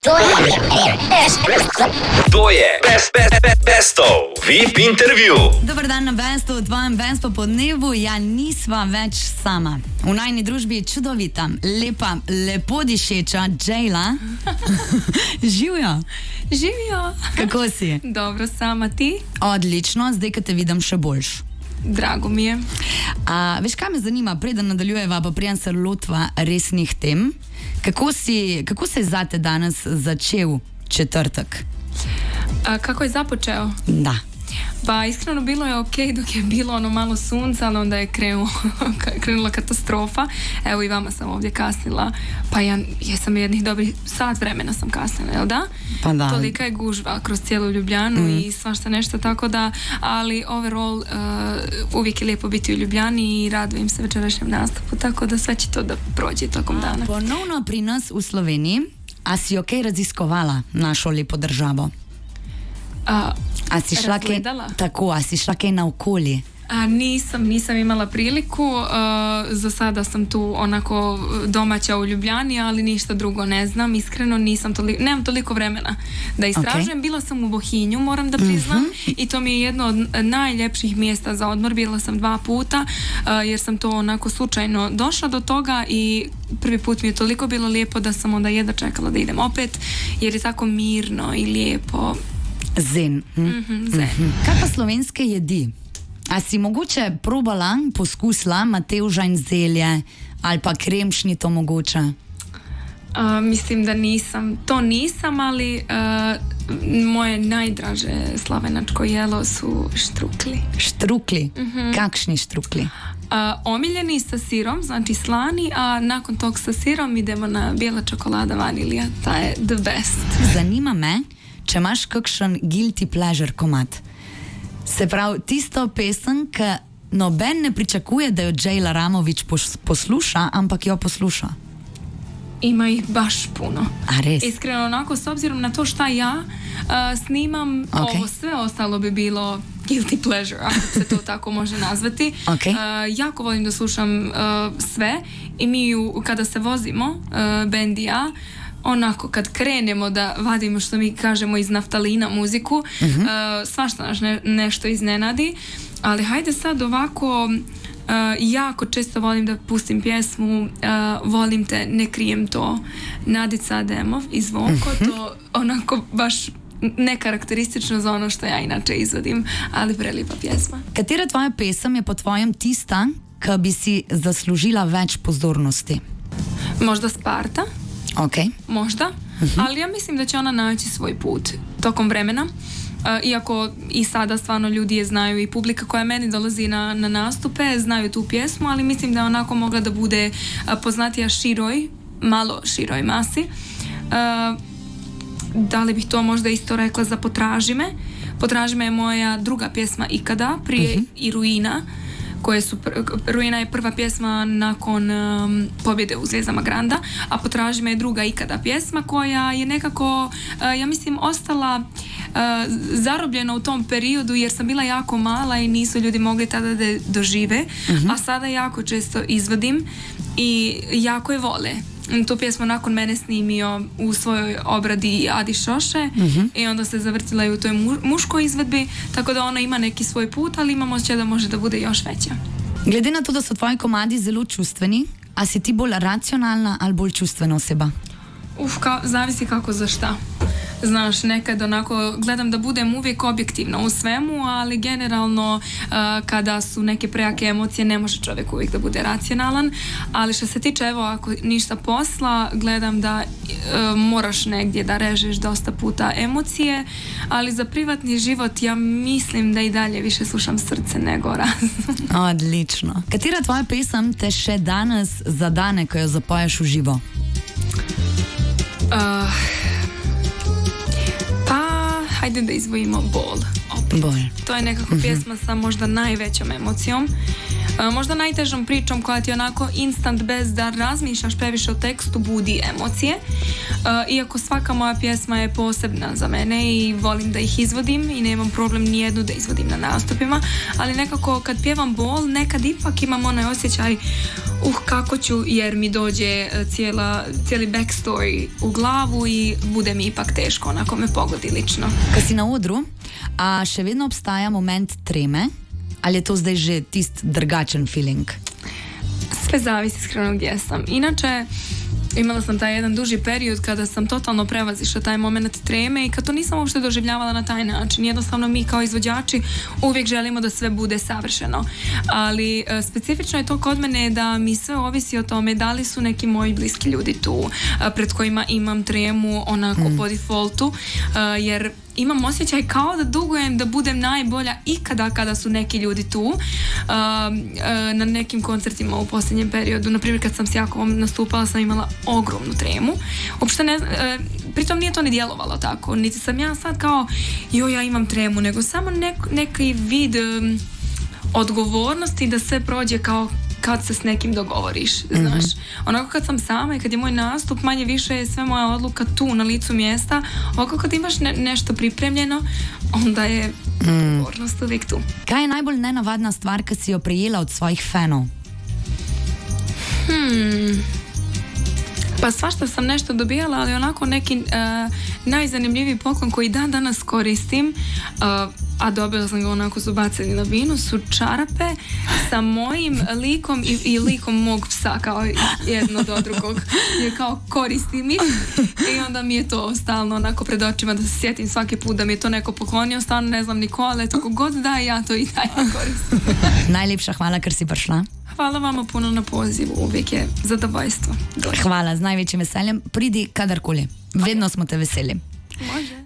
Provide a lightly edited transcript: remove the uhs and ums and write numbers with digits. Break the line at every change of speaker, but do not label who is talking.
To je Bestov VIP intervju.
Dobar dan na Bestu, v tvojem Bestu po dnevu. Ja, nisva več sama. V najni družbi je čudovita, lepa, lepo dišeča Jayla. Živijo.
Živijo.
Kako si?
Dobro, sama ti?
Odlično, zdaj, ko te vidim še boljš.
Drago mi je.
Veš, kaj me zanima, preden nadaljujeva, pa preden se lotva resnih tem, kako se je zate danes začel četrtek?
Kako je započeo?
Da.
Pa iskreno bilo je ok dok je bilo ono malo sunca, ali onda je krenula katastrofa. Evo i vama sam ovdje kasnila, pa ja sam jednih dobrih sat vremena sam kasnila, jel da?
Pa da.
Tolika je gužva kroz cijelu Ljubljanu i svašta nešto, tako da, ali overall uvijek je lijepo biti u Ljubljani i radujem se večerašnjem nastupu, tako da sve će to da prođe tokom dana.
Ponovno pri nas v Sloveniji, a si ok raziskovala našo lepo državo? A si šla kaj, tako, a si šla kaj naokoli?
Nisam imala priliku, za sada sam tu onako domaća u Ljubljani, ali ništa drugo ne znam, iskreno nemam toliko vremena da istražujem. Bila sam u Bohinju, moram da priznam, i to mi je jedno od najljepših mjesta za odmor, bila sam 2 puta, jer sam to onako slučajno došla do toga i prvi put mi je toliko bilo lijepo da sam onda jedva čekala da idem opet, jer je tako mirno i lijepo.
Zen.
Zen.
Kaj pa slovenske jedi? A si mogoče probala, poskusila matevža in zelje ali pa kremšnito mogoče?
Mislim da nisam, ali moje najdraže slavenačko jelo su štrukli.
Štrukli? Kakšni štrukli?
Omiljeni sa sirom, znači slani, a nakon tog sa sirom idemo na bijela čokolada vanilija. Ta je the best.
Zanima me, če imaš kakšen guilty pleasure komad. Se pravi, tisto pesem, ki noben ne pričakuje, da jo Jayla Ramović posluša, ampak jo posluša.
Ima ih baš puno.
A res?
Iskreno, onako, s obzirom na to šta ja snimam, ovo sve ostalo bi bilo guilty pleasure, ako se to tako može nazvati. Jako volim da slušam sve i mi kada se vozimo, bend i ja, onako kad krenemo da vadimo, što mi kažemo, iz naftalina muziku, svašta nas nešto iznenadi, ali hajde sad ovako, jako često volim da pustim pjesmu Volim te, ne krijem to, Nadica Ademov i Zvonko, to onako baš nekarakteristično za ono što ja inače izvodim, ali prelipa pjesma.
Katera tvoja pesem je po tvojem tista, ki bi si zaslužila več pozornosti?
Možda Sparta. Možda, ali ja mislim da će ona naći svoj put tokom vremena, iako i sada stvarno ljudi je znaju i publika koja meni dolazi na nastupe znaju tu pjesmu, ali mislim da je onako mogla da bude poznatija malo široj masi. Da li bih to možda isto rekla za Potraži me? Potraži me je moja druga pjesma ikada, prije i Ruina, Ruina je prva pjesma nakon pobjede u Zvijezdama Granda, a Potraži me je druga ikada pjesma koja je nekako, ja mislim, ostala zarobljena u tom periodu jer sam bila jako mala i nisu ljudi mogli tada da dožive, a sada jako često izvodim i jako je vole. Tu pjesmu nakon mene snimio u svojoj obradi Adi Šoše i onda se zavrtila i u toj muškoj izvedbi, tako da ona ima neki svoj put, ali imam osjećaj da može da bude još veća.
Glede na to, da so tvoji komadi zelo čustveni, a si ti bolj racionalna ali bolj čustvena oseba?
Zavisi kako za šta. Znaš, nekad onako gledam da budem uvijek objektivna u svemu, ali generalno kada su neke prejake emocije ne može čovjek uvijek da bude racionalan, ali što se tiče, evo, ako ništa posla, gledam da moraš negdje da režeš dosta puta emocije, ali za privatni život ja mislim da i dalje više slušam srce nego razum.
Odlično. Katera tvoja pesem te še danes zadane, ko jo zapoješ v živo?
Hajde da izvojimo Bol.
Bol.
To je nekako pjesma sa možda najvećom emocijom. Možda najtežom pričom koja ti onako instant bez da razmišljaš previše o tekstu budi emocije. Iako svaka moja pjesma je posebna za mene i volim da ih izvodim i nemam problem nijednu da izvodim na nastupima, ali nekako kad pjevam bol nekad ipak imam onaj osjećaj kako ću, jer mi dođe cijeli backstory u glavu i bude mi ipak teško, onako me pogodi lično.
Ko si na odru, a še vedno obstaja moment treme, ali je to zdaj že tist drugačen feeling?
Sve zavisi iskreno gdje sam. Inače, imala sam taj jedan duži period kada sam totalno prevazišla taj moment treme i kad to nisam uopšte doživljavala na taj način. Jednostavno mi kao izvođači uvijek želimo da sve bude savršeno. Ali specifično je to kod mene da mi sve ovisi o tome da li su neki moji bliski ljudi tu pred kojima imam tremu onako po defaultu, jer imam osjećaj kao da dugujem da budem najbolja ikada kada su neki ljudi tu. Na nekim koncertima u posljednjem periodu, na primjer kad sam s Jakovom nastupala, sam imala ogromnu tremu. Uopšte pritom nije to ni djelovalo tako, niti sam ja sad kao ja imam tremu, nego samo neki vid odgovornosti da sve prođe kao kad se s nekim dogovoriš, znaš. Onako kad sam sama i kad je moj nastup, manje više je sve moja odluka tu na licu mjesta. Ovako kad imaš nešto pripremljeno, onda je odgovornost uvijek tu.
Kaj je najbolj nenavadna stvar, ki si jo prejela od svojih fanov?
Pa svašta sam nešto dobijala, ali onako neki najzanimljiviji poklon koji dan danas koristim, a dobila sam ga onako su bacili na binu, su čarape sa mojim likom i likom mog psa, kao jedno do drugog. Jer kao koristim ih i onda mi je to stalno onako pred očima da se sjetim svaki put da mi je to neko poklonio, stalno ne znam niko, ali tako god da ja to i dalje koristim.
Najlepša hvala, ker si prišla.
Hvala vama puno na pozivu, uvijek je zadovoljstvo.
Hvala, z največjim veseljem. Pridi kadarkoli. Vedno smo te veseli.
Može.